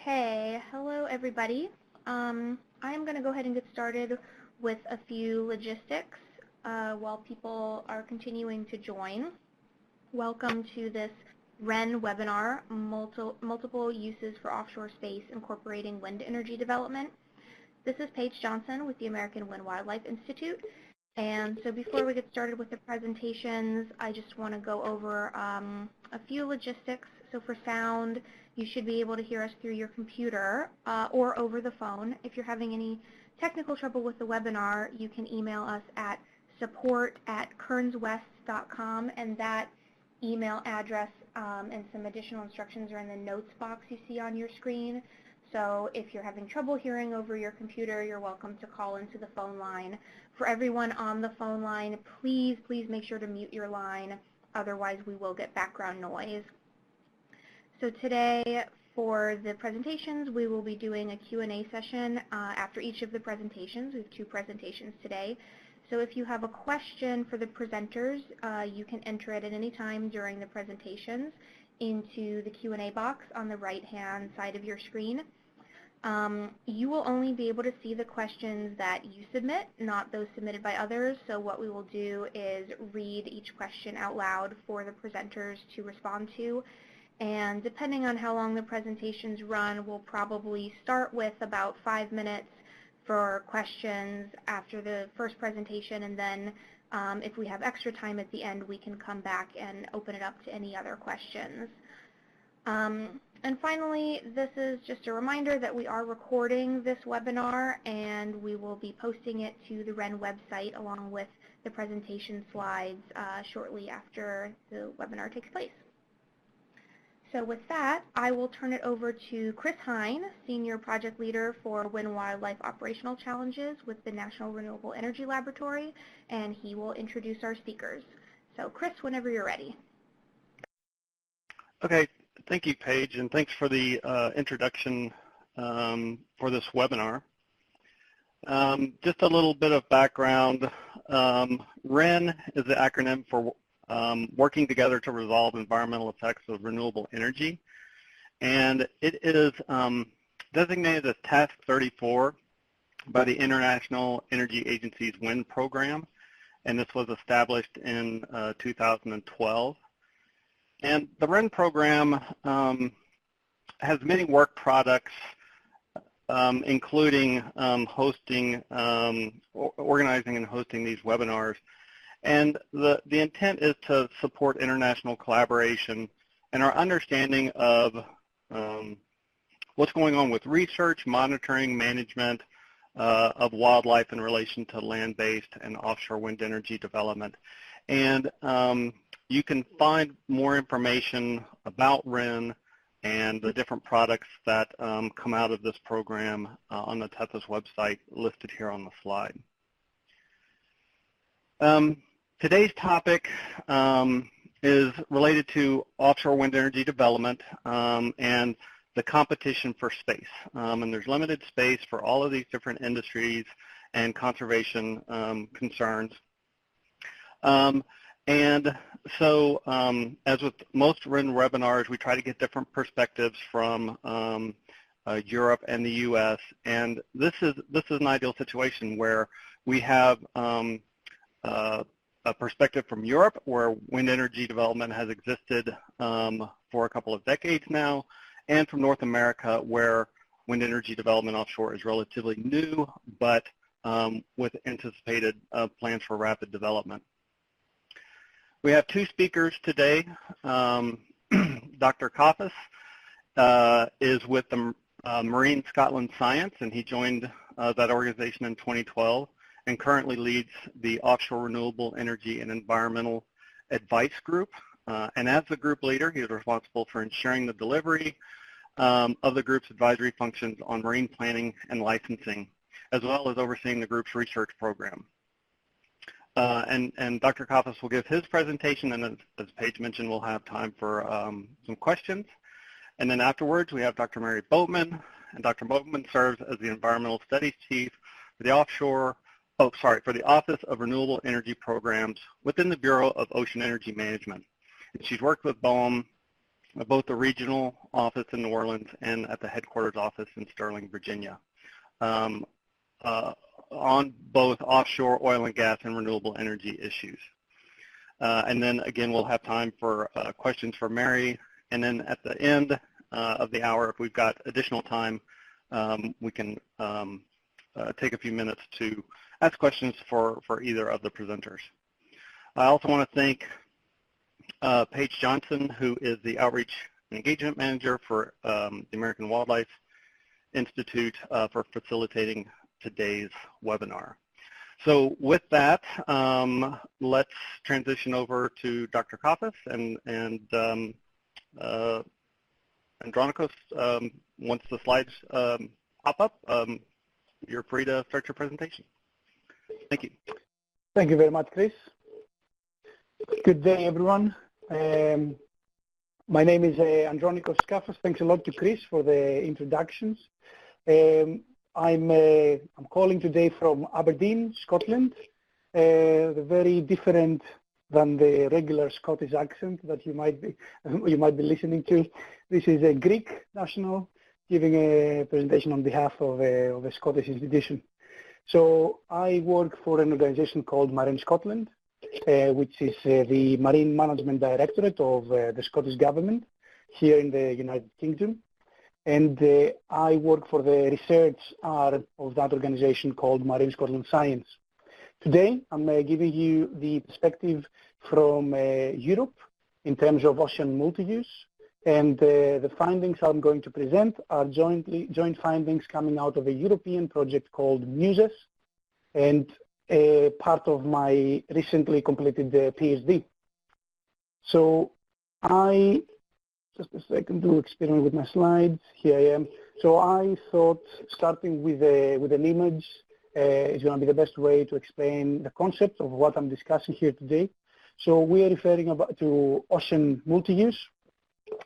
Okay, hello everybody. I am going to go ahead and get started with a few logistics while people are continuing to join. Welcome to this WREN webinar, Multiple Uses for Offshore Space Incorporating Wind Energy Development. This is Paige Johnson with the American Wind Wildlife Institute. And so before we get started with the presentations, I just want to go over a few logistics. So for sound, you should be able to hear us through your computer or over the phone. If you're having any technical trouble with the webinar, you can email us at support@kernswest.com, and that email address and some additional instructions are in the notes box you see on your screen. So if you're having trouble hearing over your computer, you're welcome to call into the phone line. For everyone on the phone line, please make sure to mute your line. Otherwise, we will get background noise. So today, for the presentations, we will be doing a Q&A session after each of the presentations. We have 2 presentations today. So if you have a question for the presenters, you can enter it at any time during the presentations into the Q&A box on the right-hand side of your screen. You will only be able to see the questions that you submit, not those submitted by others. So what we will do is read each question out loud for the presenters to respond to. And depending on how long the presentations run, we'll probably start with about 5 minutes for questions after the first presentation, and then if we have extra time at the end, we can come back and open it up to any other questions. And finally, this is just a reminder that we are recording this webinar, and we will be posting it to the WREN website along with the presentation slides shortly after the webinar takes place. So with that, I will turn it over to Chris Hine, Senior Project Leader for Wind Wildlife Operational Challenges with the National Renewable Energy Laboratory, and he will introduce our speakers. So Chris, whenever you're ready. Okay, thank you, Paige, and thanks for the introduction for this webinar. Just a little bit of background. WREN is the acronym for Working Together to Resolve Environmental Effects of Renewable Energy, and it is designated as Task 34 by the International Energy Agency's WIND program, and this was established in 2012. And the WREN program has many work products, including hosting, organizing and hosting these webinars. And the intent is to support international collaboration and our understanding of what's going on with research, monitoring, management of wildlife in relation to land-based and offshore wind energy development. And you can find more information about WREN and the different products that come out of this program on the TETHIS website listed here on the slide. Today's topic is related to offshore wind energy development and the competition for space. And there's limited space for all of these different industries and conservation concerns. And so as with most WREN webinars, we try to get different perspectives from Europe and the US. And this is an ideal situation where we have a perspective from Europe, where wind energy development has existed for a couple of decades now, and from North America, where wind energy development offshore is relatively new, but with anticipated plans for rapid development. We have 2 speakers today. Dr. Coffis is with the Marine Scotland Science, and he joined that organization in 2012. And currently leads the Offshore Renewable Energy and Environmental Advice Group. And as the group leader, he is responsible for ensuring the delivery of the group's advisory functions on marine planning and licensing, as well as overseeing the group's research program. And Dr. Coffis will give his presentation, and as Paige mentioned, we'll have time for some questions. And then afterwards, we have Dr. Mary Boatman, and Dr. Boatman serves as the Environmental Studies Chief for the for the Office of Renewable Energy Programs within the Bureau of Ocean Energy Management. And she's worked with BOEM both the regional office in New Orleans and at the headquarters office in Sterling, Virginia, on both offshore oil and gas and renewable energy issues. And then again, we'll have time for questions for Mary. And then at the end of the hour, if we've got additional time, we can take a few minutes to ask questions for either of the presenters. I also want to thank Paige Johnson, who is the Outreach and Engagement Manager for the American Wildlife Institute, for facilitating today's webinar. So with that, let's transition over to Dr. Kaufis, and Andronikos, once the slides pop up, you're free to start your presentation. Thank you. Thank you very much, Chris. Good day, everyone. My name is Andronikos Skafas. Thanks a lot to Chris for the introductions. I'm calling today from Aberdeen, Scotland. Very different than the regular Scottish accent that you might be listening to. This is a Greek national giving a presentation on behalf of a Scottish institution. So I work for an organization called Marine Scotland, which is the Marine Management Directorate of the Scottish Government here in the United Kingdom. And I work for the research arm of that organization called Marine Scotland Science. Today, I'm giving you the perspective from Europe in terms of ocean multi-use. And the findings I'm going to present are joint findings coming out of a European project called Multiuse, and part of my recently completed PhD. So just a second to experiment with my slides. Here I am. So I thought starting with an image is going to be the best way to explain the concept of what I'm discussing here today. So we are referring to ocean multi-use,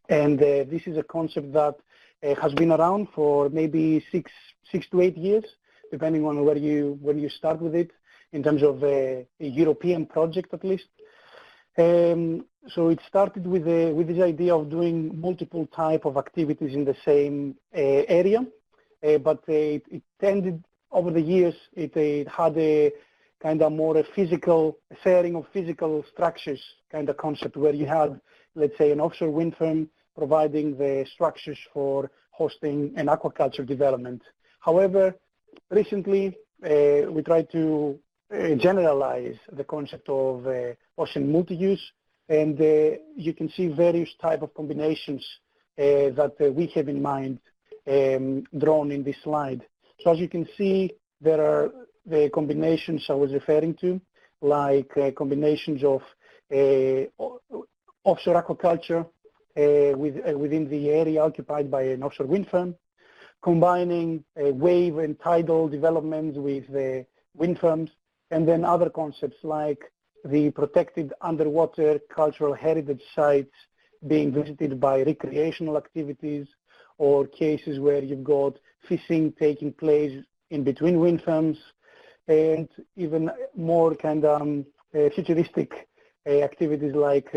and this is a concept that has been around for maybe six to 8 years, depending on when you start with it, in terms of a European project at least. So it started with this idea of doing multiple type of activities in the same area, but it tended over the years, it had a kind of more a physical sharing of physical structures kind of concept, where you had, let's say, an offshore wind farm providing the structures for hosting an aquaculture development. However, recently we tried to generalize the concept of ocean multi-use, and you can see various type of combinations that we have in mind drawn in this slide. So as you can see, there are the combinations I was referring to, like combinations of offshore aquaculture within the area occupied by an offshore wind farm, combining wave and tidal developments with wind farms, and then other concepts like the protected underwater cultural heritage sites being visited by recreational activities, or cases where you've got fishing taking place in between wind farms, and even more kind of futuristic activities like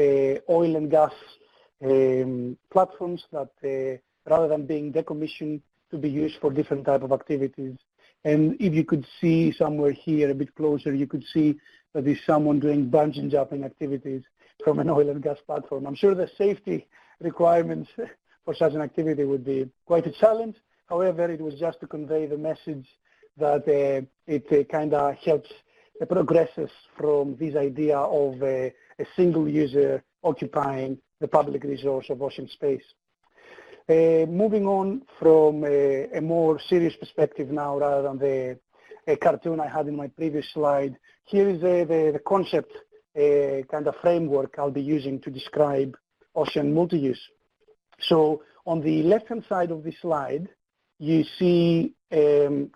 oil and gas platforms that rather than being decommissioned, to be used for different type of activities. And if you could see somewhere here a bit closer, you could see that there's someone doing bungee jumping activities from an oil and gas platform. I'm sure the safety requirements for such an activity would be quite a challenge. However, it was just to convey the message that it kind of helps progresses from this idea of a single user occupying the public resource of ocean space. Moving on from a more serious perspective now, rather than the cartoon I had in my previous slide, here is the concept kind of framework I'll be using to describe ocean multi-use. So on the left-hand side of this slide, you see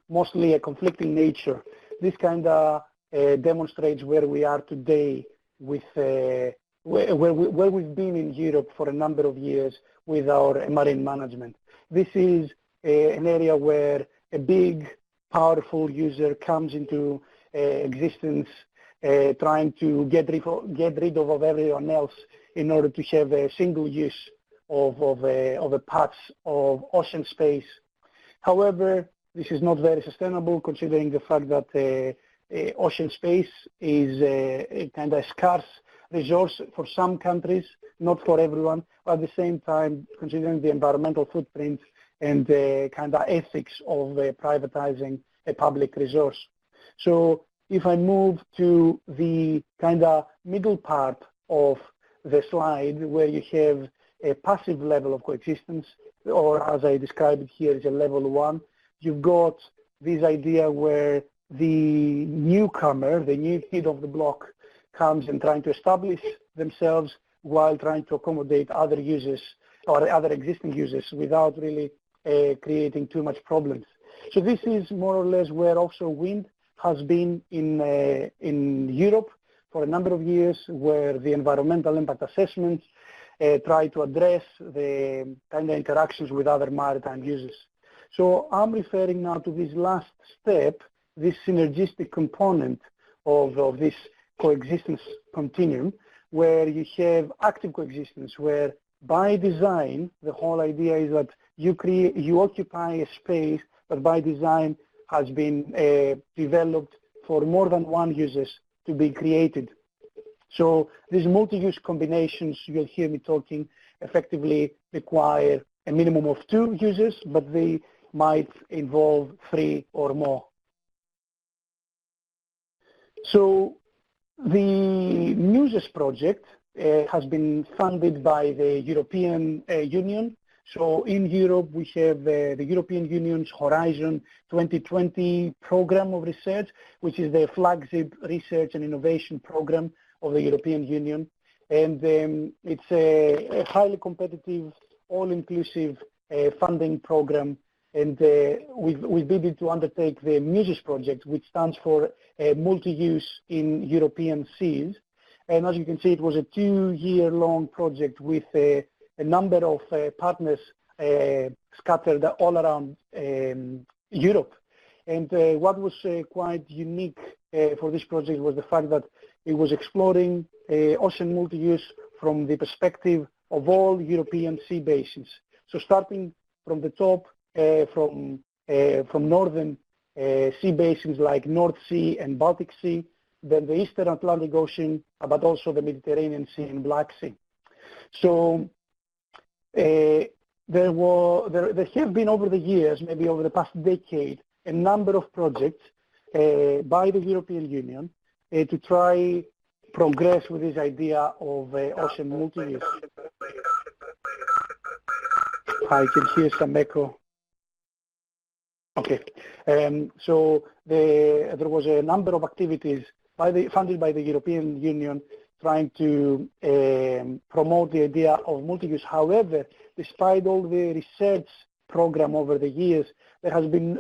mostly a conflicting nature. This kind of demonstrates where we are today with where we've been in Europe for a number of years with our marine management. This is an area where a big, powerful user comes into existence, trying to get rid of everyone else in order to have a single use of a patch of ocean space. However, this is not very sustainable considering the fact that ocean space is a kind of scarce resource for some countries, not for everyone, but at the same time considering the environmental footprint and the kind of ethics of privatizing a public resource. So if I move to the kind of middle part of the slide where you have a passive level of coexistence, or as I described it here is a level 1, you've got this idea where the newcomer, the new kid of the block, comes and trying to establish themselves while trying to accommodate other users or other existing users without really creating too much problems. So this is more or less where offshore wind has been in Europe for a number of years, where the environmental impact assessments try to address the kind of interactions with other maritime users. So I'm referring now to this last step, this synergistic component of this coexistence continuum, where you have active coexistence, where by design, the whole idea is that you occupy a space that by design has been developed for more than one users to be created. So these multi-use combinations, you'll hear me talking, effectively require a minimum of 2 users, but they might involve 3 or more. So the Multiuse project has been funded by the European Union. So in Europe, we have the European Union's Horizon 2020 program of research, which is the flagship research and innovation program of the European Union. And it's a highly competitive, all-inclusive funding program. And we've bid to undertake the Multiuse project, which stands for multi-use in European seas. And as you can see, it was a 2-year-long project with a number of partners scattered all around Europe. And what was quite unique for this project was the fact that it was exploring ocean multi-use from the perspective of all European sea basins. So starting from the top, from northern sea basins like North Sea and Baltic Sea, then the Eastern Atlantic Ocean, but also the Mediterranean Sea and Black Sea. So there have been over the years, maybe over the past decade, a number of projects by the European Union to try progress with this idea of ocean multi-use. I can hear some echo. Okay, so there was a number of activities funded by the European Union trying to promote the idea of multi-use. However, despite all the research program over the years, there have been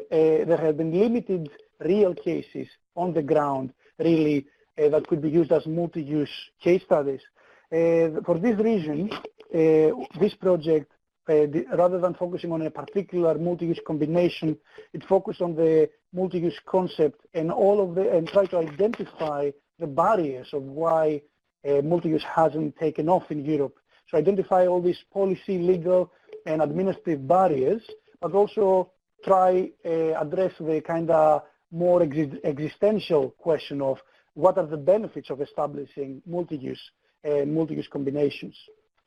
limited real cases on the ground, really, that could be used as multi-use case studies. For this reason, this project, rather than focusing on a particular multi-use combination, it focused on the multi-use concept and and try to identify the barriers of why multi-use hasn't taken off in Europe. So identify all these policy, legal, and administrative barriers, but also try address the kind of more existential question of what are the benefits of establishing multi-use combinations.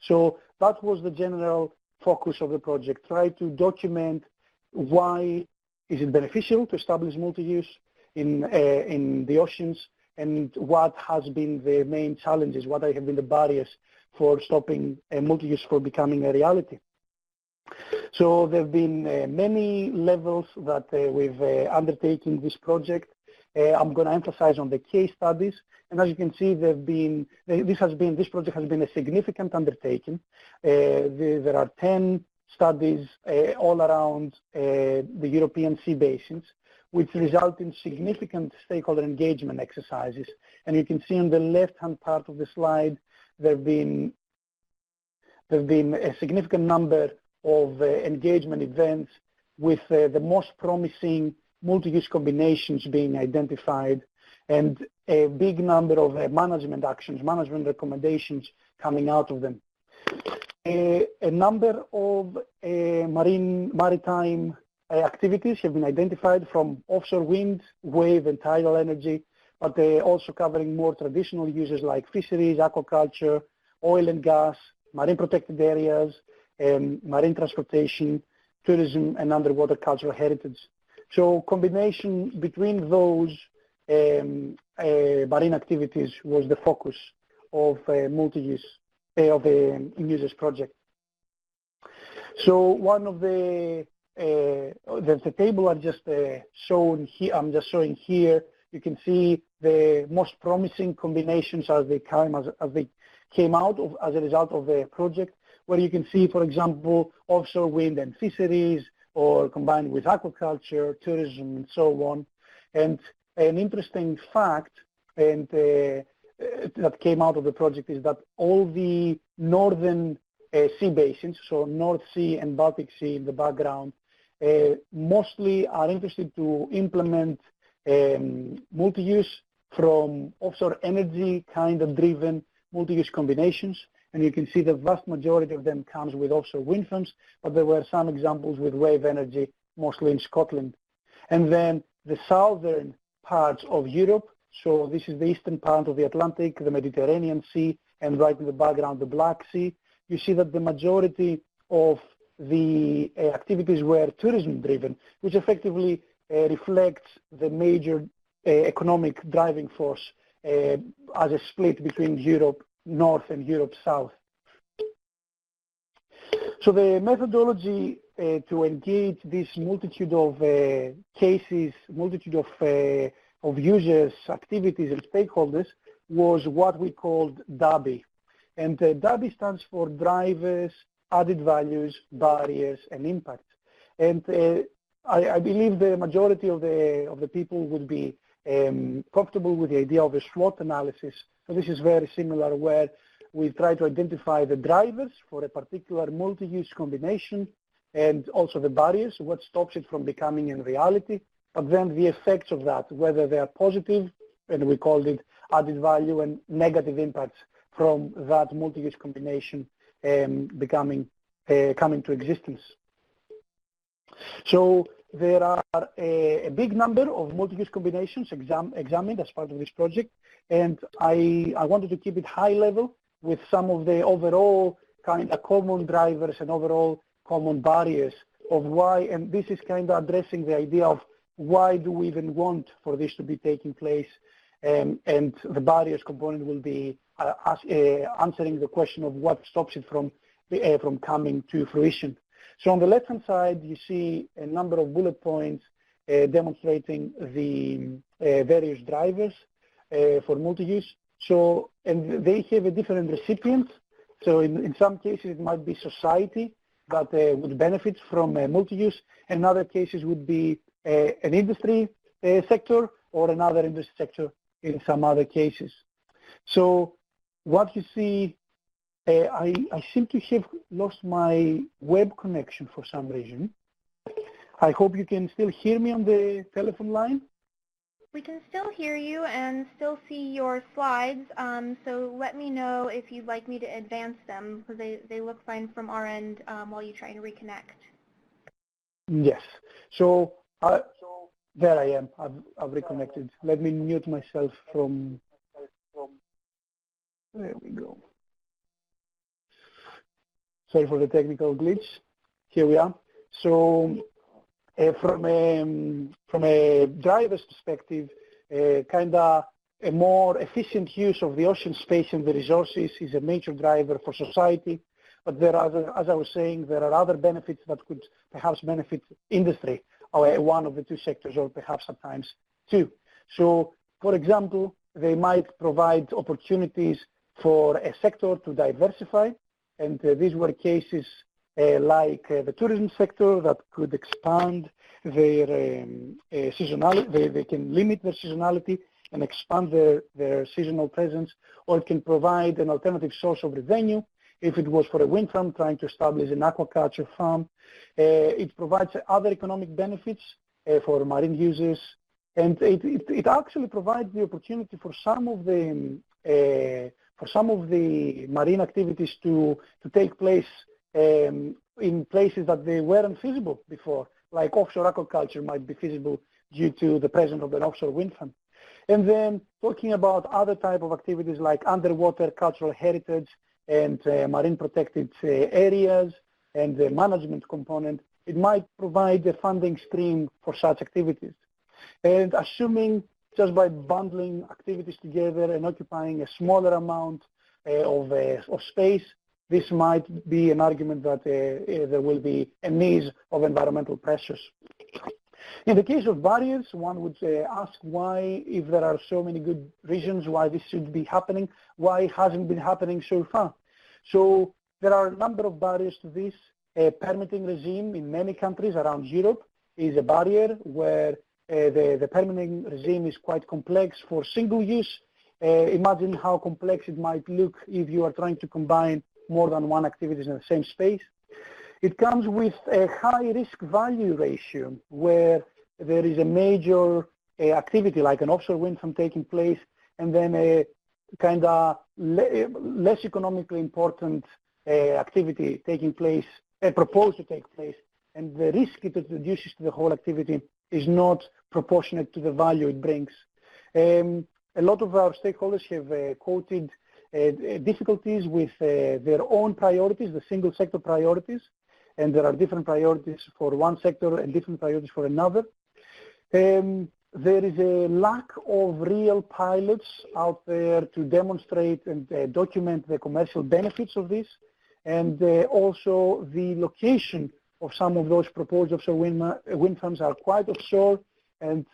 So that was the general focus of the project. Try to document why is it beneficial to establish multi-use in the oceans, and what has been the main challenges, what have been the barriers for stopping multi-use from becoming a reality. So there have been many levels that we've undertaken this project. I'm going to emphasize on the case studies, and as you can see, this project has been a significant undertaking. There are 10 studies all around the European sea basins, which result in significant stakeholder engagement exercises. And you can see on the left-hand part of the slide, there have been a significant number of engagement events with the most promising multi-use combinations being identified, and a big number of management actions, management recommendations coming out of them. a number of maritime activities have been identified, from offshore wind, wave, and tidal energy, but they're also covering more traditional uses like fisheries, aquaculture, oil and gas, marine protected areas, marine transportation, tourism, and underwater cultural heritage. So combination between those marine activities was the focus of Multiuse, of the Muses project. So one of the table I'm just showing here, you can see the most promising combinations as they came out as a result of the project, where you can see, for example, offshore wind and fisheries, or combined with aquaculture, tourism, and so on. And an interesting fact that came out of the project is that all the northern sea basins, so North Sea and Baltic Sea in the background, mostly are interested to implement multi-use from offshore energy kind of driven multi-use combinations. And you can see the vast majority of them comes with offshore wind farms, but there were some examples with wave energy, mostly in Scotland. And then the southern parts of Europe, so this is the eastern part of the Atlantic, the Mediterranean Sea, and right in the background, the Black Sea. You see that the majority of the activities were tourism driven, which effectively reflects the major economic driving force as a split between Europe North and Europe South. So the methodology to engage this multitude of cases, multitude of users, activities, and stakeholders was what we called DABI. And DABI stands for drivers, added values, barriers, and impacts. And I believe the majority of the people would be comfortable with the idea of a SWOT analysis. So this is very similar, where we try to identify the drivers for a particular multi-use combination, and also the barriers, what stops it from becoming in reality, but then the effects of that, whether they are positive, and we called it added value, and negative impacts from that multi-use combination coming to existence. So there are a big number of multi-use combinations examined as part of this project, and I wanted to keep it high level with some of the overall kind of common drivers and overall common barriers of why, and this is kind of addressing the idea of why do we even want for this to be taking place, and the barriers component will be answering the question of what stops it from coming to fruition. So on the left-hand side, you see a number of bullet points demonstrating the various drivers for multi-use. So, and they have a different recipient. So in some cases, it might be society that would benefit from multi-use. In other cases would be an industry sector, or another industry sector in some other cases. So what you see, I seem to have lost my web connection for some reason. I hope you can still hear me on the telephone line. We can still hear you and still see your slides, so let me know if you'd like me to advance them, because they look fine from our end while you try to reconnect. Yes. So there I am. I've reconnected. Let me mute myself from. There we go. Sorry for the technical glitch. Here we are. So from a driver's perspective, kind of a more efficient use of the ocean space and the resources is a major driver for society. But there are, as I was saying, there are other benefits that could perhaps benefit industry, or one of the two sectors, or perhaps sometimes two. So, for example, they might provide opportunities for a sector to diversify. And these were cases like the tourism sector that could expand their seasonality. They can limit their seasonality and expand their seasonal presence, or it can provide an alternative source of revenue. If it was for a wind farm trying to establish an aquaculture farm, it provides other economic benefits for marine users, and it actually provides the opportunity for some of the for some of the marine activities to take place in places that they weren't feasible before, like offshore aquaculture might be feasible due to the presence of an offshore wind farm. And then talking about other type of activities like underwater cultural heritage and marine protected areas and the management component, it might provide a funding stream for such activities. And assuming just by bundling activities together and occupying a smaller amount of space, this might be an argument that there will be an ease of environmental pressures. In the case of barriers, one would ask why, if there are so many good reasons why this should be happening, why it hasn't been happening so far. So there are a number of barriers to this. A permitting regime in many countries around Europe is a barrier where the permitting regime is quite complex for single use. Imagine how complex it might look if you are trying to combine more than one activity in the same space. It comes with a high risk-value ratio where there is a major activity like an offshore wind farm taking place and then a kind of less economically important activity taking place, proposed to take place, and the risk it introduces to the whole activity is not proportionate to the value it brings. A lot of our stakeholders have quoted difficulties with their own priorities, the single sector priorities, and there are different priorities for one sector and different priorities for another. There is a lack of real pilots out there to demonstrate and document the commercial benefits of this, and also the location of some of those proposed offshore wind farms are quite offshore, and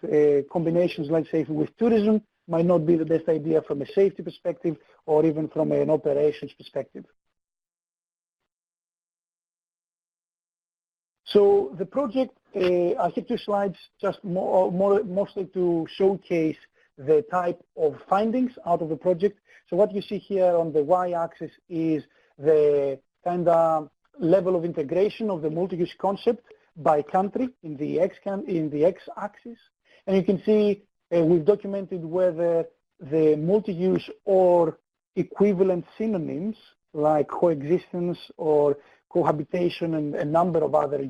combinations, let's say, with tourism might not be the best idea from a safety perspective or even from an operations perspective. So the project, I have two slides just mostly to showcase the type of findings out of the project. So what you see here on the y-axis is the kind of level of integration of the multi-use concept by country in the x-axis. And you can see we've documented whether the multi-use or equivalent synonyms like coexistence or cohabitation and a number of other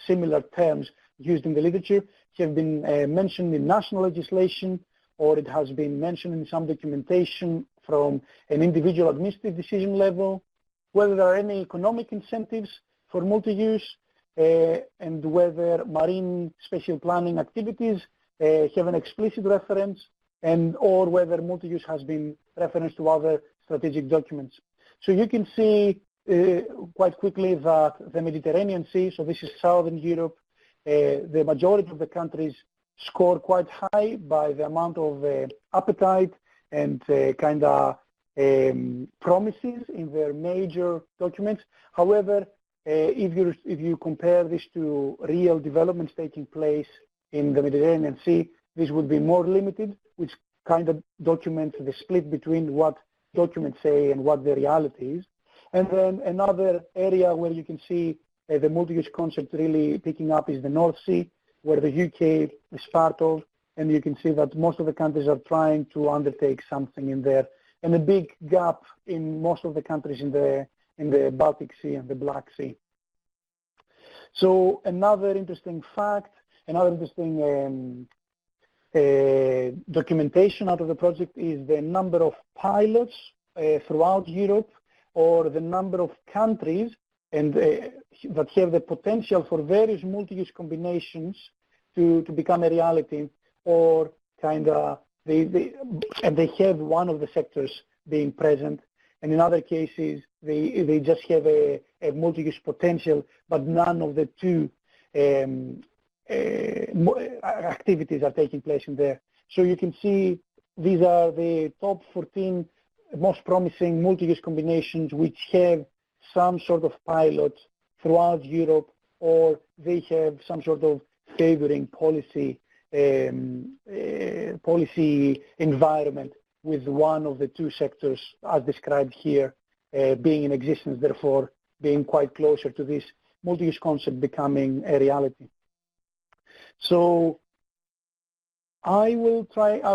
similar terms used in the literature have been mentioned in national legislation, or it has been mentioned in some documentation from an individual administrative decision level, whether there are any economic incentives for multi-use, and whether marine spatial planning activities have an explicit reference, and or whether multi-use has been referenced to other strategic documents. So you can see quite quickly that the Mediterranean Sea, so this is Southern Europe, the majority of the countries score quite high by the amount of appetite and kind of promises in their major documents. However, if you compare this to real developments taking place in the Mediterranean Sea, this would be more limited, which kind of documents the split between what documents say and what the reality is. And then another area where you can see the multi-use concept really picking up is the North Sea, where the UK is part of, and you can see that most of the countries are trying to undertake something in there, and a big gap in most of the countries in the Baltic Sea and the Black Sea. So another interesting fact, another interesting documentation out of the project is the number of pilots throughout Europe, or the number of countries and that have the potential for various multi-use combinations to become a reality, or kind of they have one of the sectors being present, and in other cases they just have a multi-use potential, but none of the two activities are taking place in there. So you can see these are the top 14 most promising multi-use combinations which have some sort of pilot throughout Europe, or they have some sort of favoring policy environment with one of the two sectors as described here being in existence, therefore being quite closer to this multi-use concept becoming a reality. So I would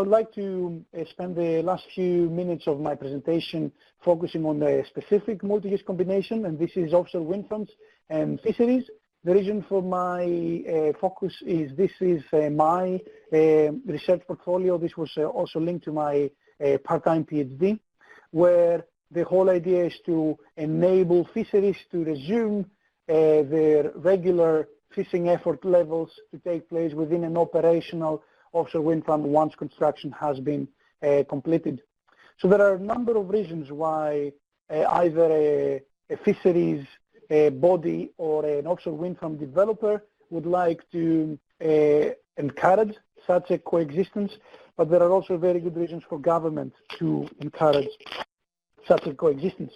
like to spend the last few minutes of my presentation focusing on a specific multi-use combination, and this is offshore wind farms and fisheries. The reason for my focus is this is my research portfolio. This was also linked to my part-time PhD, where the whole idea is to enable fisheries to resume their regular fishing effort levels to take place within an operational offshore wind farm once construction has been completed. So there are a number of reasons why either a fisheries body or an offshore wind farm developer would like to encourage such a coexistence, but there are also very good reasons for government to encourage such a coexistence.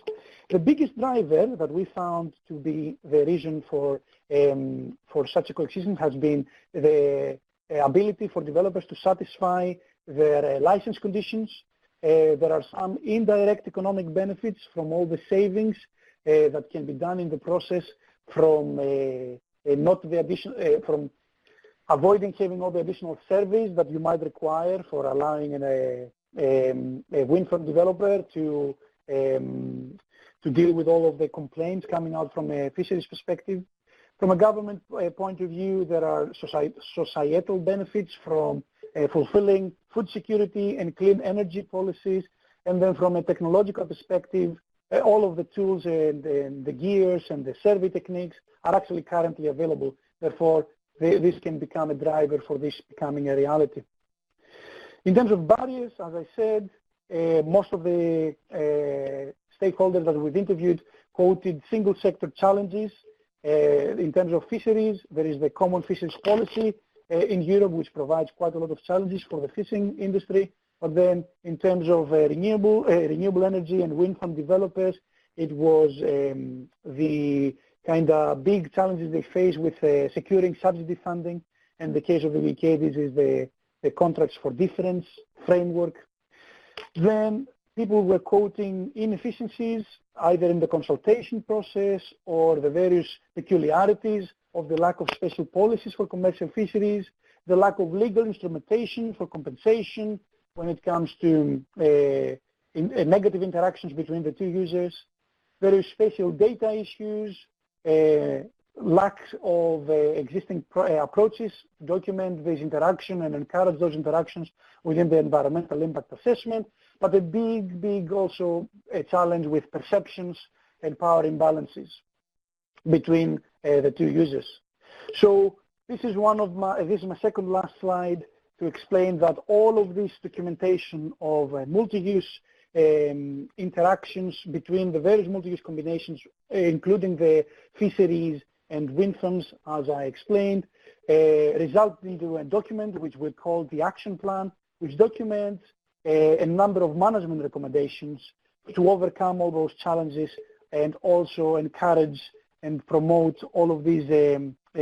The biggest driver that we found to be the reason for such a coexistence has been the ability for developers to satisfy their license conditions. There are some indirect economic benefits from all the savings that can be done in the process from from avoiding having all the additional surveys that you might require for allowing a wind farm developer to deal with all of the complaints coming out from a fisheries perspective. From a government point of view, there are societal benefits from fulfilling food security and clean energy policies. And then from a technological perspective, all of the tools and the gears and the survey techniques are actually currently available. Therefore, this can become a driver for this becoming a reality. In terms of barriers, as I said, most of the stakeholders that we've interviewed quoted single sector challenges. In terms of fisheries, there is the common fisheries policy in Europe, which provides quite a lot of challenges for the fishing industry. But then in terms of renewable energy and wind farm developers, it was the kind of big challenges they face with securing subsidy funding. In the case of the UK, this is the contracts for difference framework. Then people were quoting inefficiencies, either in the consultation process or the various peculiarities of the lack of special policies for commercial fisheries, the lack of legal instrumentation for compensation when it comes to negative interactions between the two users, various spatial data issues, lack of existing approaches to document this interaction and encourage those interactions within the environmental impact assessment, but a big also a challenge with perceptions and power imbalances between the two users. So this is my second last slide to explain that all of this documentation of multi-use interactions between the various multi-use combinations, including the fisheries and wind farms, as I explained, resulted into a document which we call the action plan, which documents a number of management recommendations to overcome all those challenges and also encourage and promote all of these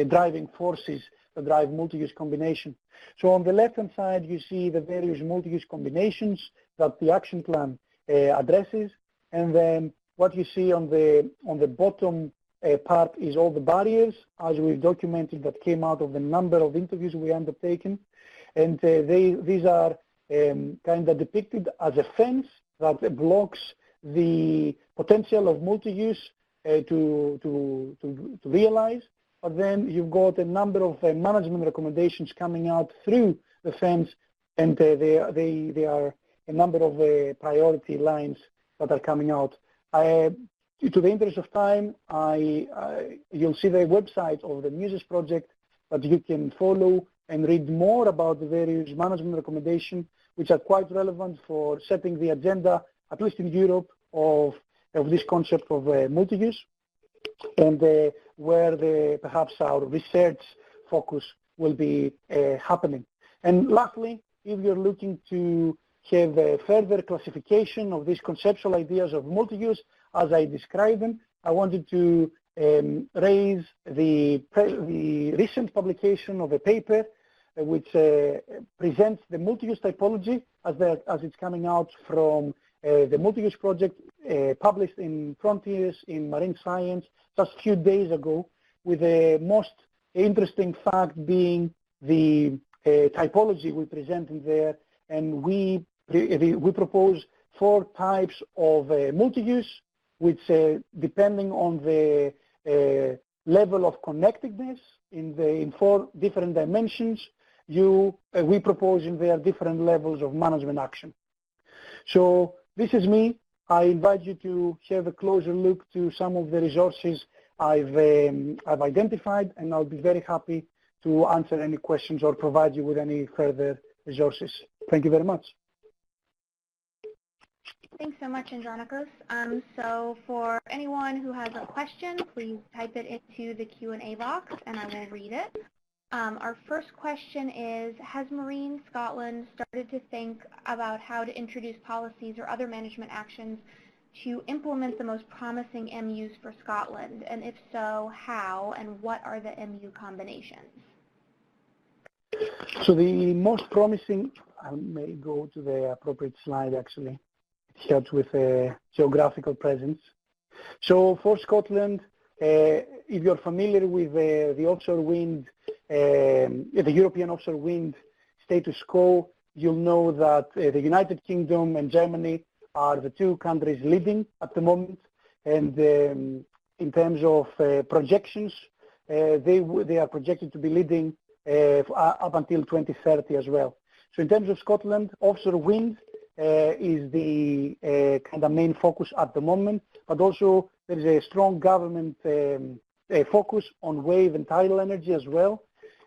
driving forces that drive multi-use combination. So on the left-hand side, you see the various multi-use combinations that the action plan addresses, and then what you see on the bottom part is all the barriers, as we've documented, that came out of the number of interviews we undertaken, and these are kind of depicted as a fence that blocks the potential of multi-use to realize. But then you've got a number of management recommendations coming out through the fence, and they are a number of priority lines that are coming out. To the interest of time, you'll see the website of the Multiuse project that you can follow and read more about the various management recommendations, which are quite relevant for setting the agenda, at least in Europe, of this concept of multi-use, and where perhaps our research focus will be happening. And lastly, if you're looking to have a further classification of these conceptual ideas of multi-use, as I described them, I wanted to raise the recent publication of a paper which presents the multi-use typology as it's coming out from the Multiuse project, published in Frontiers in Marine Science just a few days ago, with the most interesting fact being the typology we present in there, and we propose 4 types of multi-use, which depending on the level of connectedness in 4 different dimensions, we propose in there different levels of management action. So this is me. I invite you to have a closer look to some of the resources I've identified, and I'll be very happy to answer any questions or provide you with any further resources. Thank you very much. Thanks so much, Andronikos. So for anyone who has a question, please type it into the Q&A box and I will read it. Our first question is, has Marine Scotland started to think about how to introduce policies or other management actions to implement the most promising MUs for Scotland? And if so, how and what are the MU combinations? So the most promising, I may go to the appropriate slide actually. It helps with geographical presence. So for Scotland, if you're familiar with the offshore wind, the European offshore wind status quo, you'll know that the United Kingdom and Germany are the 2 countries leading at the moment. And in terms of projections, they are projected to be leading up until 2030 as well. So in terms of Scotland, offshore wind is the kind of main focus at the moment, but also there is a strong government focus on wave and tidal energy as well.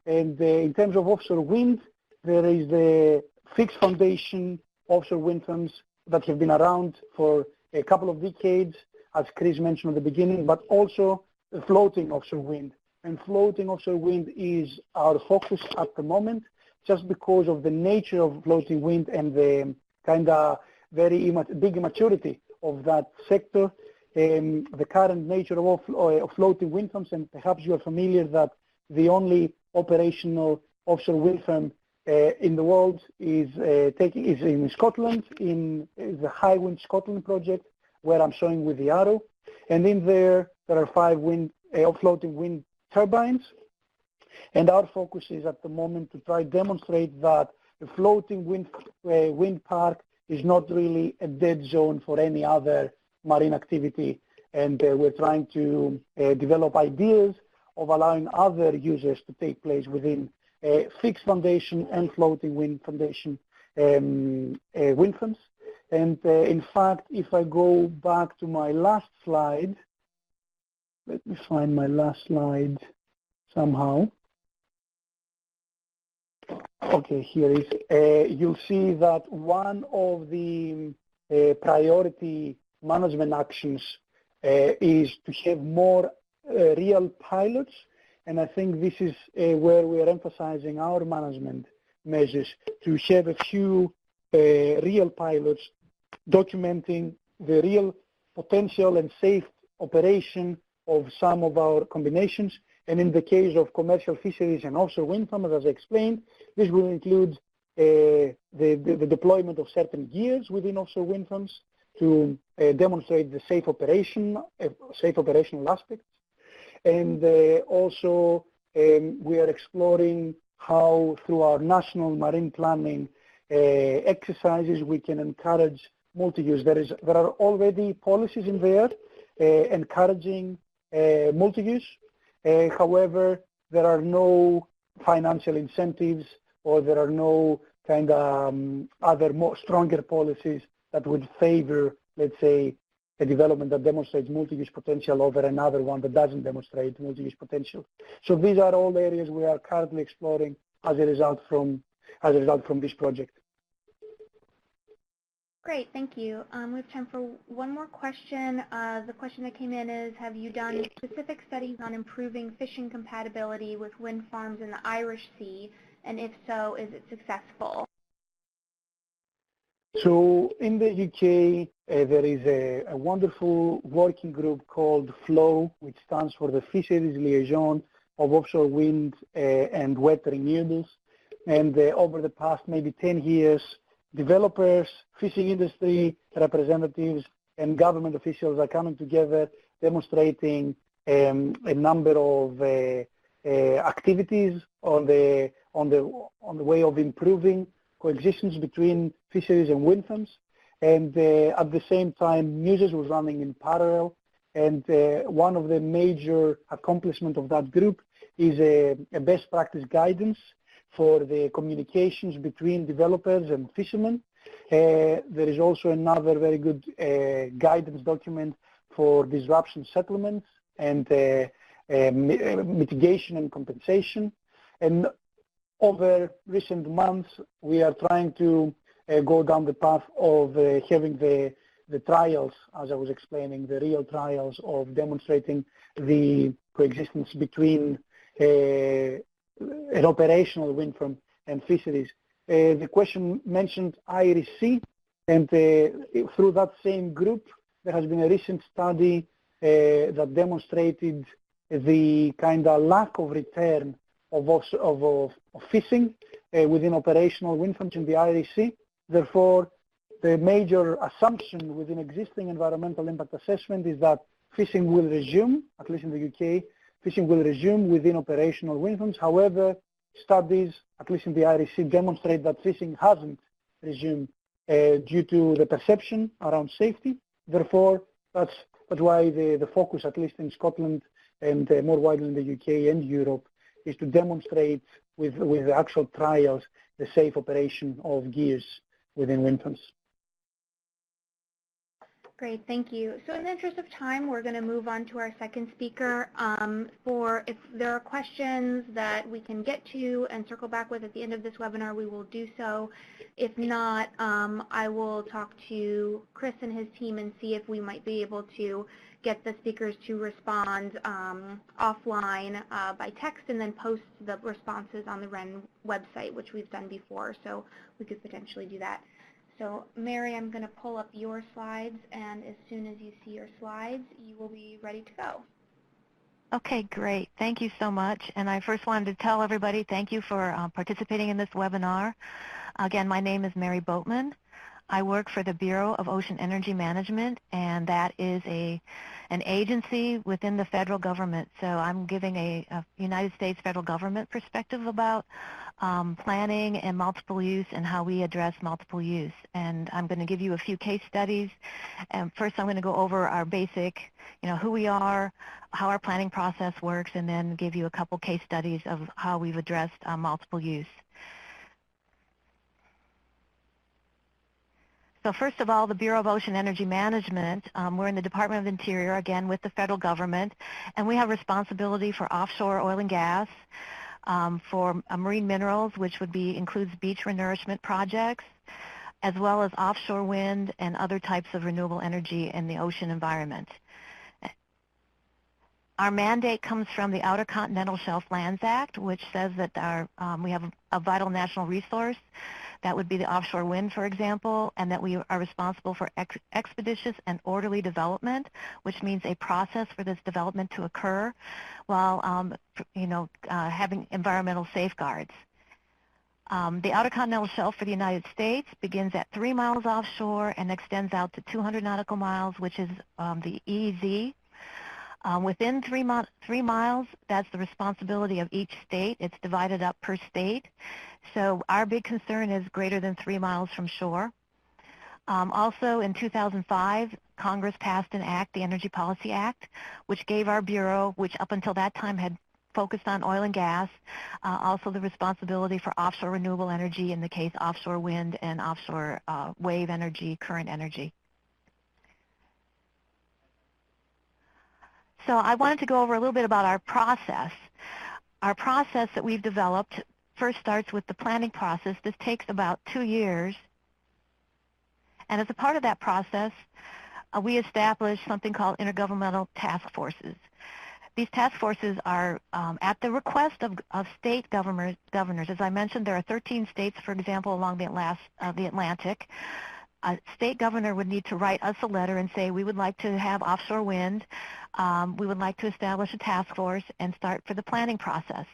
And in terms of offshore wind, there is the fixed foundation offshore wind farms that have been around for a couple of decades, as Chris mentioned at the beginning, but also the floating offshore wind. And floating offshore wind is our focus at the moment, just because of the nature of floating wind and the kind of very big maturity of that sector. The current nature of floating wind farms, and perhaps you are familiar that the only operational offshore wind farm in the world is in Scotland, in the High Wind Scotland project, where I'm showing with the arrow. And in there are 5 floating wind turbines. And our focus is at the moment to try to demonstrate that the floating wind park is not really a dead zone for any other marine activity. And we're trying to develop ideas of allowing other users to take place within fixed foundation and floating wind foundation wind farms. And in fact, if I go back to my last slide, let me find my last slide somehow. Okay, here is. You'll see that one of the priority management actions is to have more real pilots, and I think this is where we are emphasizing our management measures, to have a few real pilots documenting the real potential and safe operation of some of our combinations. And in the case of commercial fisheries and offshore wind farms, as I explained, this will include the deployment of certain gears within offshore wind farms to demonstrate the safe operational aspects. And also we are exploring how, through our national marine planning exercises, we can encourage multi-use. There are already policies in there encouraging multi-use. However, there are no financial incentives, or there are no kind of other more stronger policies that would favor, let's say, a development that demonstrates multi-use potential over another one that doesn't demonstrate multi-use potential. So these are all areas we are currently exploring as a result from this project. Great, thank you. We have time for one more question. The question that came in is, have you done specific studies on improving fishing compatibility with wind farms in the Irish Sea? And if so, is it successful? So in the UK, there is a wonderful working group called FLOW, which stands for the Fisheries Liaison of Offshore Wind and Wet Renewables. And over the past maybe 10 years, developers, fishing industry representatives, and government officials are coming together, demonstrating a number of activities on the way of improving coexistence between fisheries and wind farms. And at the same time, Multiuse was running in parallel. And one of the major accomplishments of that group is a best practice guidance for the communications between developers and fishermen. There is also another very good guidance document for disruption settlements and mitigation and compensation. And over recent months, we are trying to go down the path of having the trials, as I was explaining, the real trials of demonstrating the coexistence between an operational wind farm and fisheries. The question mentioned IREC, and through that same group, there has been a recent study that demonstrated the kind of lack of return of fishing within operational wind farms in the IREC. Therefore, the major assumption within existing environmental impact assessment is that fishing will resume, at least in the UK, fishing will resume within operational wind farms. However, studies, at least in the IREC, demonstrate that fishing hasn't resumed due to the perception around safety. Therefore, that's why the focus, at least in Scotland and more widely in the UK and Europe, is to demonstrate with the actual trials the safe operation of gears within wind farms. Great, thank you. So in the interest of time, we're going to move on to our second speaker. If there are questions that we can get to and circle back with at the end of this webinar, we will do so. If not, I will talk to Chris and his team and see if we might be able to get the speakers to respond offline by text and then post the responses on the WREN website, which we've done before, so we could potentially do that. So Mary, I'm going to pull up your slides, and as soon as you see your slides, you will be ready to go. Okay, great. Thank you so much. And I first wanted to tell everybody thank you for participating in this webinar. Again, my name is Mary Boatman. I work for the Bureau of Ocean Energy Management, and that is an agency within the federal government. So I'm giving a United States federal government perspective about planning and multiple use and how we address multiple use. And I'm going to give you a few case studies. And first I'm going to go over our basic, who we are, how our planning process works, and then give you a couple case studies of how we've addressed multiple use. So first of all, the Bureau of Ocean Energy Management, we're in the Department of Interior, again, with the federal government, and we have responsibility for offshore oil and gas, for marine minerals, which includes beach renourishment projects, as well as offshore wind and other types of renewable energy in the ocean environment. Our mandate comes from the Outer Continental Shelf Lands Act, which says that we have a vital national resource. That would be the offshore wind, for example, and that we are responsible for expeditious and orderly development, which means a process for this development to occur while, having environmental safeguards. The Outer Continental Shelf for the United States begins at 3 miles offshore and extends out to 200 nautical miles, which is the EEZ. Within 3 miles, that's the responsibility of each state. It's divided up per state. So our big concern is greater than 3 miles from shore. Also in 2005, Congress passed an act, the Energy Policy Act, which gave our Bureau, which up until that time had focused on oil and gas, also the responsibility for offshore renewable energy, in the case offshore wind and offshore wave energy, current energy. So I wanted to go over a little bit about our process. Our process that we've developed first starts with the planning process. This takes about 2 years. And as a part of that process, we established something called intergovernmental task forces. These task forces are at the request of state governors. As I mentioned, there are 13 states, for example, along the Atlantic. A state governor would need to write us a letter and say, we would like to have offshore wind, we would like to establish a task force and start for the planning process.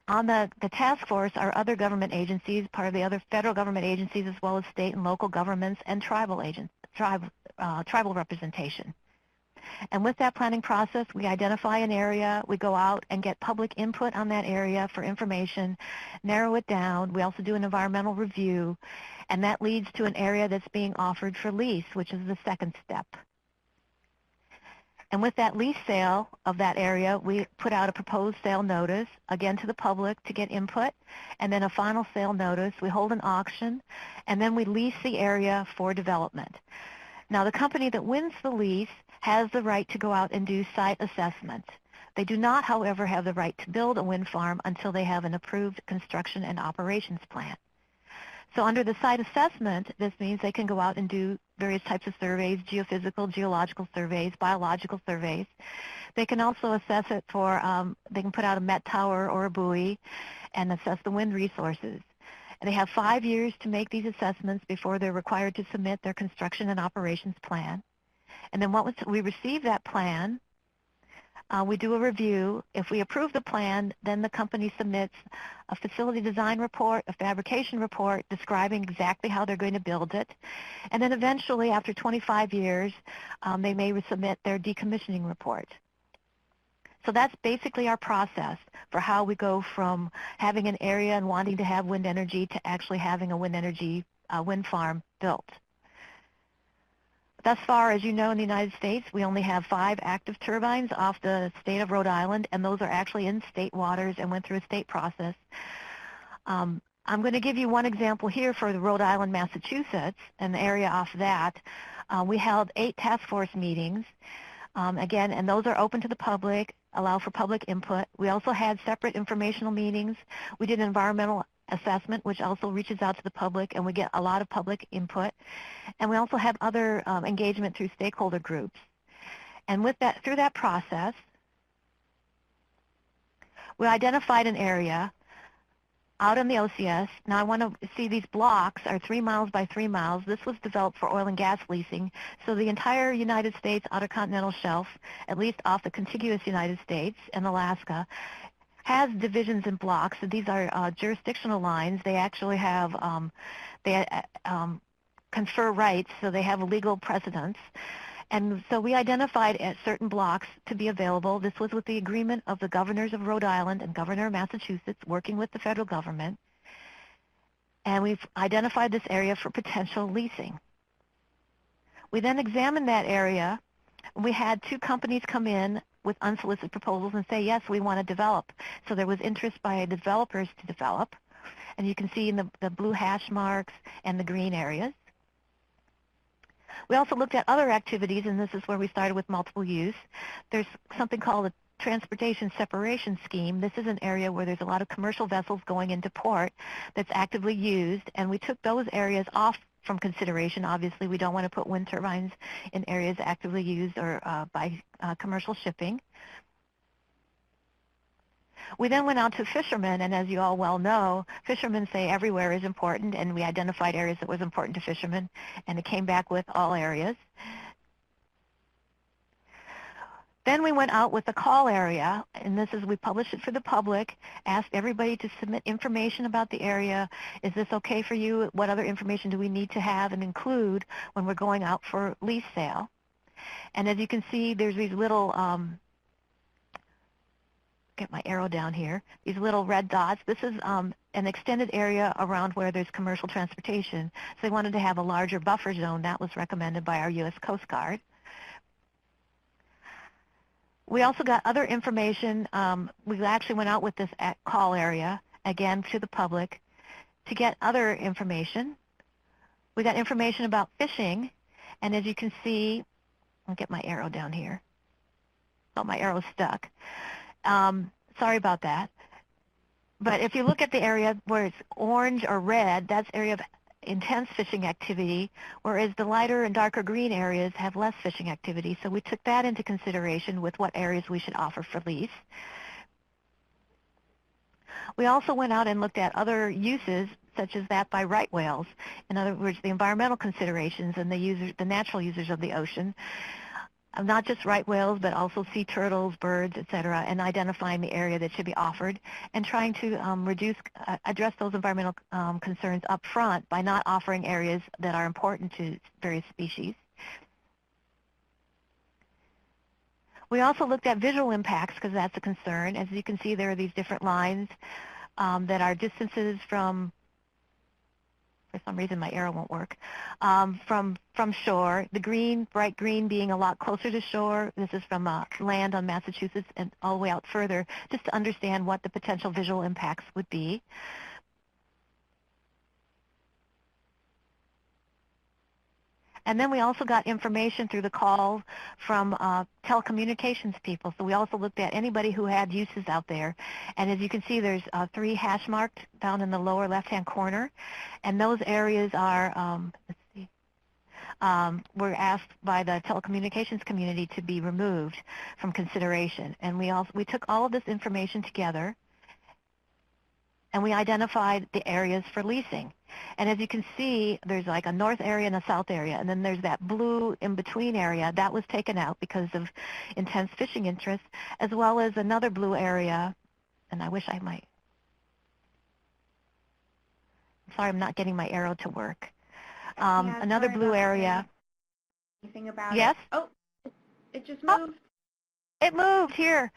On the task force are other government agencies, part of the other federal government agencies, as well as state and local governments and tribal representation. And with that planning process, we identify an area, we go out and get public input on that area for information, narrow it down. We also do an environmental review, and that leads to an area that's being offered for lease, which is the second step. And with that lease sale of that area, we put out a proposed sale notice, again to the public to get input, and then a final sale notice. We hold an auction, and then we lease the area for development. Now, the company that wins the lease has the right to go out and do site assessment. They do not, however, have the right to build a wind farm until they have an approved construction and operations plan. So under the site assessment, this means they can go out and do various types of surveys, geophysical, geological surveys, biological surveys. They can also assess it for, they can put out a met tower or a buoy and assess the wind resources. And they have 5 years to make these assessments before they're required to submit their construction and operations plan. And then once we receive that plan, we do a review. If we approve the plan, then the company submits a facility design report, a fabrication report describing exactly how they're going to build it. And then eventually, after 25 years, they may resubmit their decommissioning report. So that's basically our process for how we go from having an area and wanting to have wind energy to actually having a wind farm built. Thus far, as you know, in the United States, we only have 5 active turbines off the state of Rhode Island, and those are actually in state waters and went through a state process. I'm going to give you one example here for the Rhode Island, Massachusetts, and the area off that. We held 8 task force meetings, again, and those are open to the public, allow for public input. We also had separate informational meetings. We did an environmental assessment, which also reaches out to the public, and we get a lot of public input. And we also have other engagement through stakeholder groups. And with that, through that process, we identified an area out in the OCS. Now I want to see these blocks are 3 miles by 3 miles. This was developed for oil and gas leasing. So the entire United States Outer Continental Shelf, at least off the contiguous United States and Alaska, has divisions in blocks. So these are jurisdictional lines. They actually have, confer rights, so they have legal precedence. And so we identified at certain blocks to be available. This was with the agreement of the governors of Rhode Island and governor of Massachusetts working with the federal government. And we've identified this area for potential leasing. We then examined that area. We had 2 companies come in with unsolicited proposals and say, yes, we want to develop. So there was interest by developers to develop. And you can see in the blue hash marks and the green areas. We also looked at other activities, and this is where we started with multiple use. There's something called a transportation separation scheme. This is an area where there's a lot of commercial vessels going into port that's actively used, and we took those areas off from consideration. Obviously, we don't want to put wind turbines in areas actively used or by commercial shipping. We then went out to fishermen, and as you all well know, fishermen say everywhere is important, and we identified areas that was important to fishermen, and it came back with all areas. Then we went out with the call area, and this is, we published it for the public, asked everybody to submit information about the area. Is this okay for you? What other information do we need to have and include when we're going out for lease sale? And as you can see, there's these little, get my arrow down here, these little red dots. This is an extended area around where there's commercial transportation. So they wanted to have a larger buffer zone. That was recommended by our U.S. Coast Guard. We also got other information. We actually went out with this call area, again, to the public to get other information. We got information about fishing, and as you can see, I'll get my arrow down here. Oh, my arrow's stuck. Sorry about that. But if you look at the area where it's orange or red, that's area of intense fishing activity, whereas the lighter and darker green areas have less fishing activity. So we took that into consideration with what areas we should offer for lease. We also went out and looked at other uses, such as that by right whales. In other words, the environmental considerations and the natural users of the ocean. Not just right whales, but also sea turtles, birds, etc., and identifying the area that should be offered and trying to address those environmental concerns up front by not offering areas that are important to various species. We also looked at visual impacts because that's a concern. As you can see, there are these different lines that are distances from, for some reason my arrow won't work, from shore. The green, bright green being a lot closer to shore. This is from land on Massachusetts and all the way out further, just to understand what the potential visual impacts would be. And then we also got information through the call from telecommunications people. So we also looked at anybody who had uses out there. And as you can see, there's 3 hash marked down in the lower left-hand corner. And those areas are, let's see, were asked by the telecommunications community to be removed from consideration. And we took all of this information together, and we identified the areas for leasing. And as you can see, there's like a north area and a south area, and then there's that blue in-between area. That was taken out because of intense fishing interest, as well as another blue area, and I wish I might. I'm sorry, I'm not getting my arrow to work. Yeah, another blue area. Anything about yes? it? Oh, it just moved. Oh, it moved here.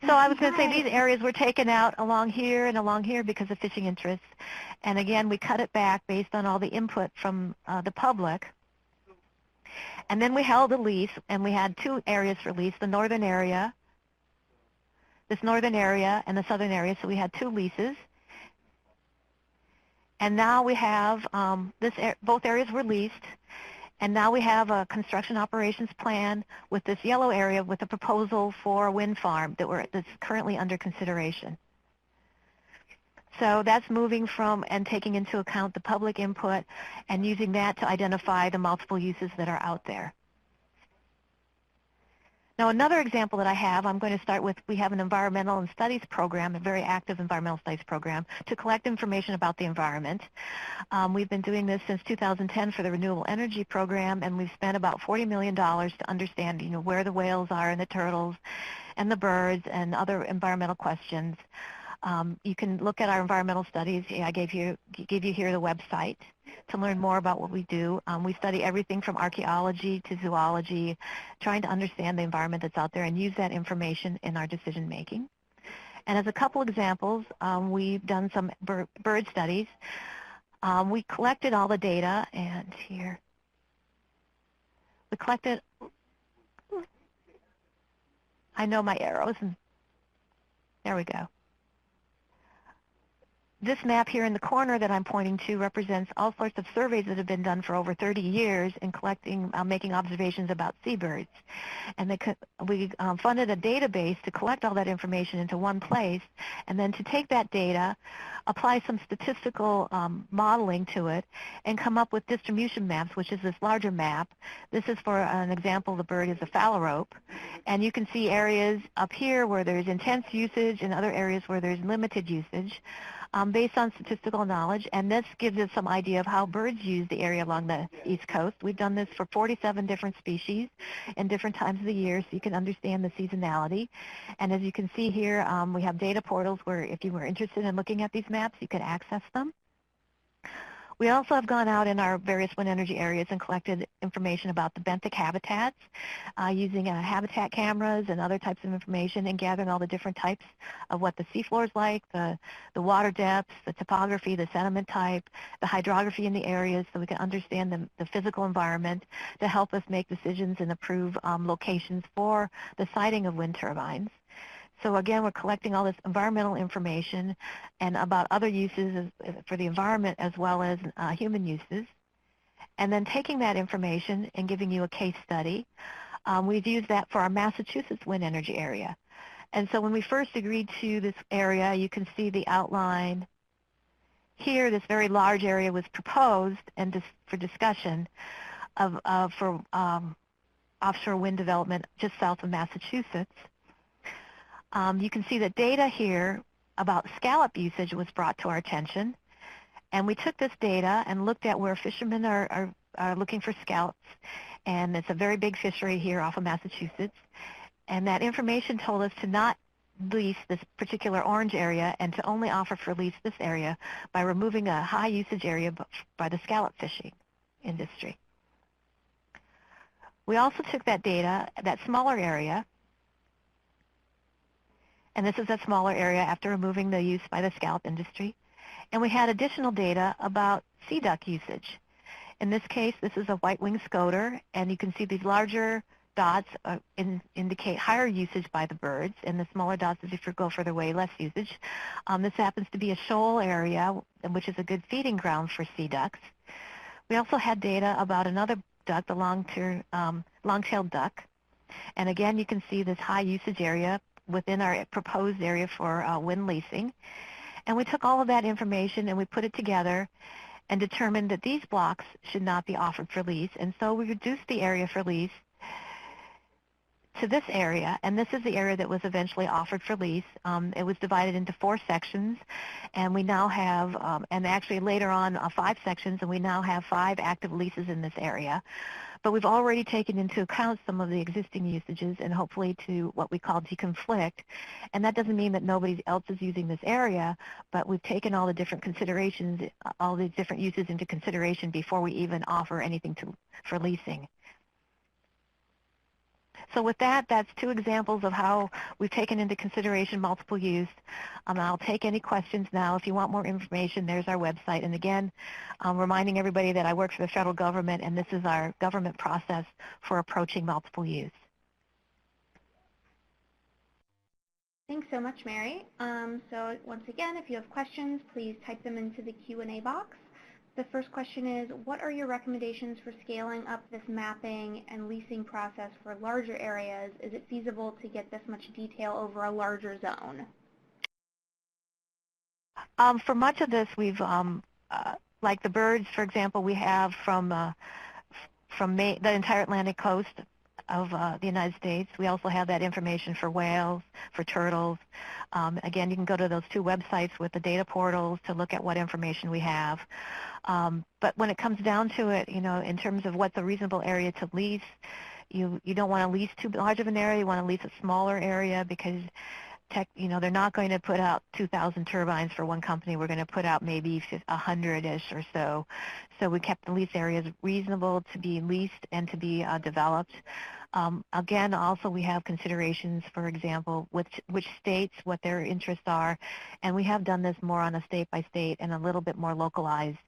So I was going to say these areas were taken out along here and along here because of fishing interests. And again, we cut it back based on all the input from the public. And then we held a lease, and we had 2 areas for lease, the northern area, this northern area, and the southern area. So we had 2 leases. And now we have, both areas were leased. And now we have a construction operations plan with this yellow area with a proposal for a wind farm that's currently under consideration. So that's moving from and taking into account the public input and using that to identify the multiple uses that are out there. Now, another example that I have, I'm going to start with, we have an environmental and studies program, a very active environmental studies program, to collect information about the environment. We've been doing this since 2010 for the Renewable Energy Program, and we've spent about $40 million to understand, where the whales are and the turtles and the birds and other environmental questions. You can look at our environmental studies. I gave you here the website to learn more about what we do. We study everything from archaeology to zoology, trying to understand the environment that's out there and use that information in our decision making. And as a couple examples, we've done some bird studies. We collected all the data, and here we collected, I know my arrows, and there we go. This map here in the corner that I'm pointing to represents all sorts of surveys that have been done for over 30 years in collecting, making observations about seabirds. And we funded a database to collect all that information into one place, and then to take that data, apply some statistical modeling to it, and come up with distribution maps, which is this larger map. This is for an example, the bird is a phalarope. And you can see areas up here where there's intense usage and other areas where there's limited usage. Based on statistical knowledge, and this gives us some idea of how birds use the area along the East Coast. We've done this for 47 different species in different times of the year, so you can understand the seasonality. And as you can see here, we have data portals where if you were interested in looking at these maps, you could access them. We also have gone out in our various wind energy areas and collected information about the benthic habitats using habitat cameras and other types of information, and gathering all the different types of what the seafloor is like, the water depths, the topography, the sediment type, the hydrography in the areas, so we can understand the physical environment to help us make decisions and approve locations for the siting of wind turbines. So again, we're collecting all this environmental information and about other uses for the environment as well as human uses. And then taking that information and giving you a case study. We've used that for our Massachusetts wind energy area. And so when we first agreed to this area, you can see the outline here. This very large area was proposed and for discussion for offshore wind development just south of Massachusetts. You can see the data here about scallop usage was brought to our attention, and we took this data and looked at where fishermen are looking for scallops, and it's a very big fishery here off of Massachusetts, and that information told us to not lease this particular orange area and to only offer for lease this area by removing a high usage area by the scallop fishing industry. We also took that data, that smaller area, and this is a smaller area after removing the use by the scalp industry. And we had additional data about sea duck usage. In this case, this is a white-winged scoter, and you can see these larger dots indicate higher usage by the birds, and the smaller dots, as if you go further away, less usage. This happens to be a shoal area, which is a good feeding ground for sea ducks. We also had data about another duck, the long-tailed duck. And again, you can see this high usage area within our proposed area for wind leasing. And we took all of that information and we put it together and determined that these blocks should not be offered for lease. And so we reduced the area for lease to this area, and this is the area that was eventually offered for lease. It was divided into 4 sections, and we now have, and actually later on 5 sections, and we now have 5 active leases in this area. But we've already taken into account some of the existing usages and hopefully to what we call deconflict. And that doesn't mean that nobody else is using this area, but we've taken all the different considerations, all the different uses into consideration before we even offer anything for leasing. So with that, that's 2 examples of how we've taken into consideration multiple use. I'll take any questions now. If you want more information, there's our website. And again, reminding everybody that I work for the federal government, and this is our government process for approaching multiple use. Thanks so much, Mary. So once again, if you have questions, please type them into the Q&A box. The first question is, what are your recommendations for scaling up this mapping and leasing process for larger areas? Is it feasible to get this much detail over a larger zone? For much of this, we've, like the birds, for example, we have from the entire Atlantic coast of the United States. We also have that information for whales, for turtles. Again, you can go to those 2 websites with the data portals to look at what information we have. But when it comes down to it, you know, in terms of what's a reasonable area to lease, you don't want to lease too large of an area. You want to lease a smaller area because they're not going to put out 2,000 turbines for one company. We're going to put out maybe 100-ish or so. So we kept the lease areas reasonable to be leased and to be developed. Again, also we have considerations, for example, which states, what their interests are, and we have done this more on a state-by-state and a little bit more localized.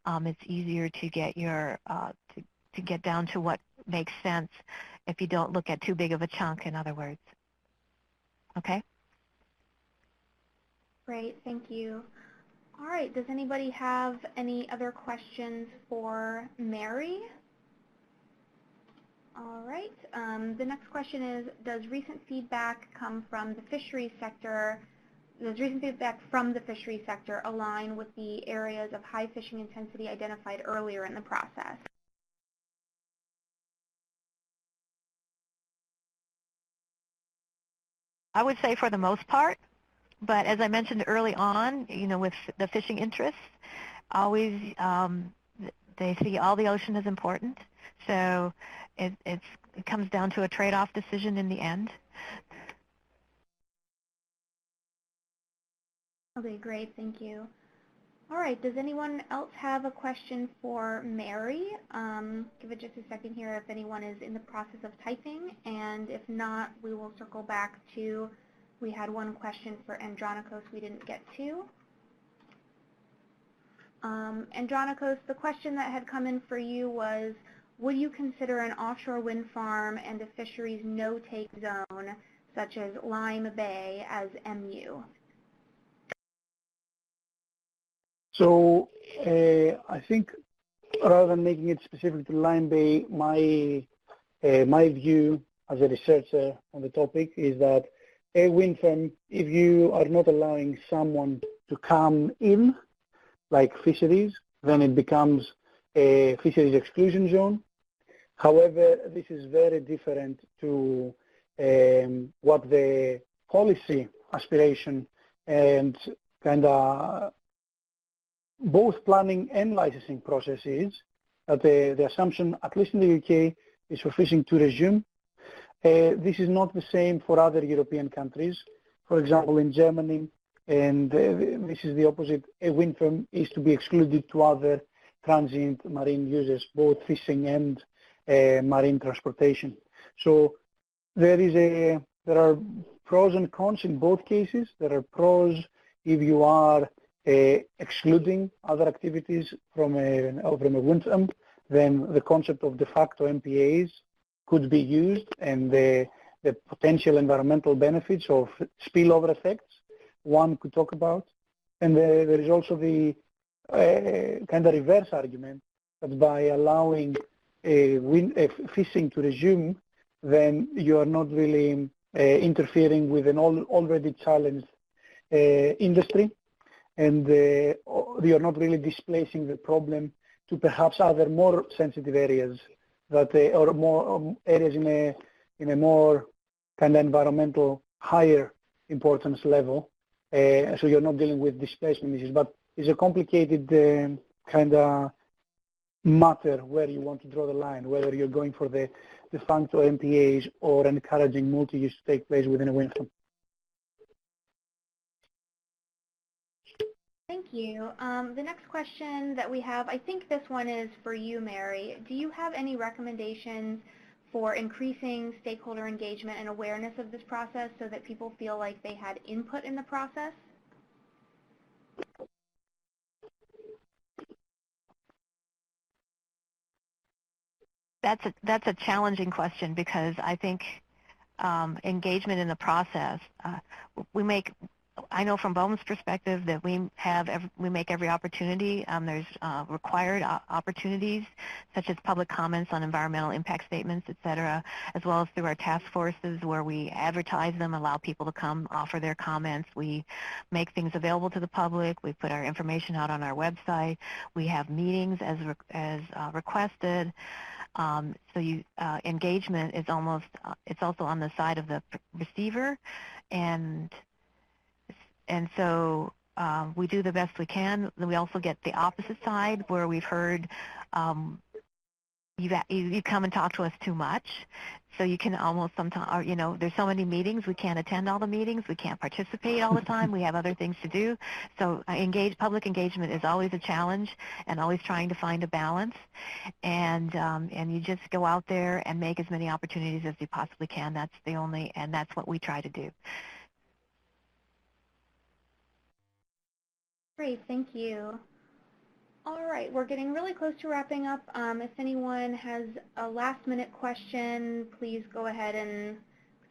It's easier to get to get down to what makes sense if you don't look at too big of a chunk, in other words. Okay? Great, thank you. All right, does anybody have any other questions for Mary? All right, the next question is, does recent feedback come from the fisheries sector? Does recent feedback from the fisheries sector align with the areas of high fishing intensity identified earlier in the process? I would say for the most part, but as I mentioned early on, with the fishing interests, always they see all the ocean as important. So it comes down to a trade-off decision in the end. Okay, great, thank you. All right, does anyone else have a question for Mary? Give it just a second here if anyone is in the process of typing, and if not, we will circle back to, we had one question for Andronikos we didn't get to. Andronikos, the question that had come in for you was, would you consider an offshore wind farm and a fisheries no-take zone, such as Lime Bay, as MU? So I think rather than making it specific to Lime Bay, my view as a researcher on the topic is that a wind farm, if you are not allowing someone to come in, like fisheries, then it becomes a fisheries exclusion zone. However, this is very different to what the policy aspiration and kind of both planning and licensing process is, that the assumption, at least in the UK, is for fishing to resume. This is not the same for other European countries. For example, in Germany, and this is the opposite, a wind farm is to be excluded to other transient marine users, both fishing and marine transportation. So there are pros and cons in both cases. There are pros if you are excluding other activities from a wind farm, then the concept of de facto MPAs could be used, and the potential environmental benefits of spillover effects one could talk about. And there is also the kind of reverse argument that by allowing fishing to resume, then you are not really interfering with an already challenged industry, and you are not really displacing the problem to perhaps other more sensitive areas that or more areas in a more kind of environmental higher importance level. So you're not dealing with displacement issues, but it's a complicated kind of matter where you want to draw the line, whether you're going for the de facto MPAs or encouraging multi-use to take place within a wind farm. Thank you. The next question that we have, I think this one is for you, Mary. Do you have any recommendations for increasing stakeholder engagement and awareness of this process so that people feel like they had input in the process? That's a challenging question, because I think engagement in the process, I know from BOEM's perspective that we make every opportunity. There's required opportunities, such as public comments on environmental impact statements, et cetera, as well as through our task forces where we advertise them, allow people to come offer their comments. We make things available to the public. We put our information out on our website. We have meetings as requested. So engagement is it's also on the side of the receiver, and so we do the best we can. We also get the opposite side where we've heard you come and talk to us too much. So you can almost sometimes, there's so many meetings, we can't attend all the meetings, we can't participate all the time, we have other things to do. So public engagement is always a challenge, and always trying to find a balance. And you just go out there and make as many opportunities as you possibly can. And that's what we try to do. Great, thank you. All right, we're getting really close to wrapping up. If anyone has a last-minute question, please go ahead and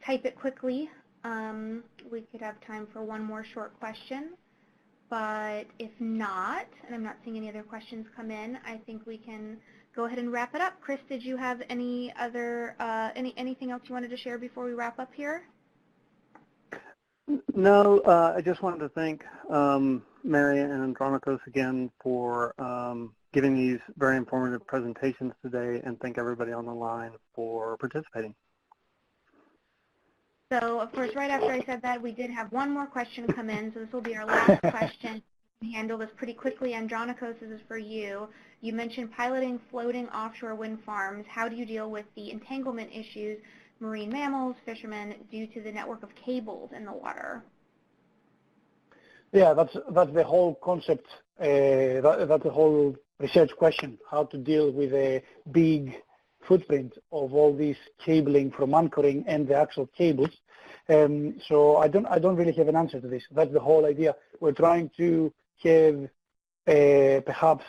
type it quickly. We could have time for one more short question, but if not, and I'm not seeing any other questions come in, I think we can go ahead and wrap it up. Chris, did you have any other anything else you wanted to share before we wrap up here? No, I just wanted to thank Mary and Andronikos again for giving these very informative presentations today, and thank everybody on the line for participating. So, of course, right after I said that, we did have one more question come in, so this will be our last question. We handle this pretty quickly. Andronikos, this is for you. You mentioned piloting floating offshore wind farms. How do you deal with the entanglement issues, marine mammals, fishermen, due to the network of cables in the water? Yeah, that's the whole concept. That's the whole research question: how to deal with a big footprint of all this cabling from anchoring and the actual cables. So I don't really have an answer to this. That's the whole idea. We're trying to have perhaps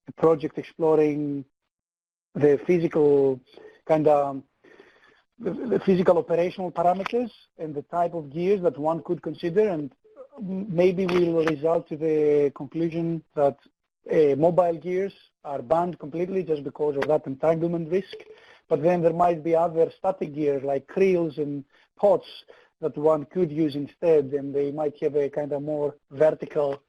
a project exploring the physical the physical operational parameters and the type of gears that one could consider, and maybe we'll result to the conclusion that mobile gears are banned completely just because of that entanglement risk. But then there might be other static gears like creels and pots that one could use instead, and they might have a kind of more vertical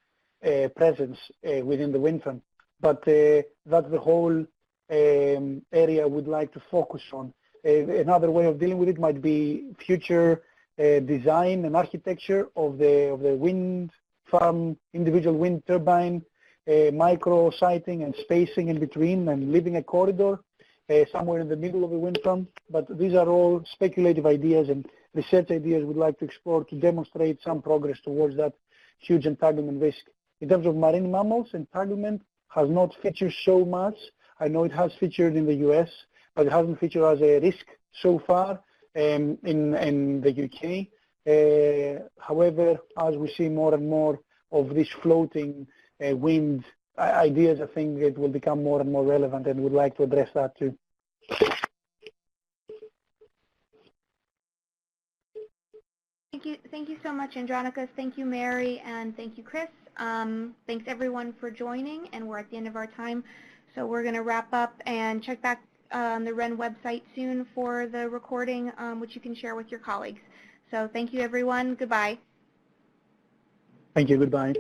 presence within the wind farm. But that's the whole area we'd like to focus on. Another way of dealing with it might be future design and architecture of the wind farm, individual wind turbine, micro siting and spacing in between, and leaving a corridor somewhere in the middle of the wind farm. But these are all speculative ideas and research ideas we'd like to explore to demonstrate some progress towards that huge entanglement risk. In terms of marine mammals, entanglement has not featured so much. I know it has featured in the US, but it hasn't featured as a risk so far in the UK. However, as we see more and more of these floating wind ideas, I think it will become more and more relevant, and we'd like to address that too. Thank you so much, Andronicus. Thank you, Mary, and thank you, Chris. Thanks everyone for joining, and we're at the end of our time. So we're going to wrap up and check back on the WREN website soon for the recording, which you can share with your colleagues. So thank you, everyone. Goodbye. Thank you. Goodbye.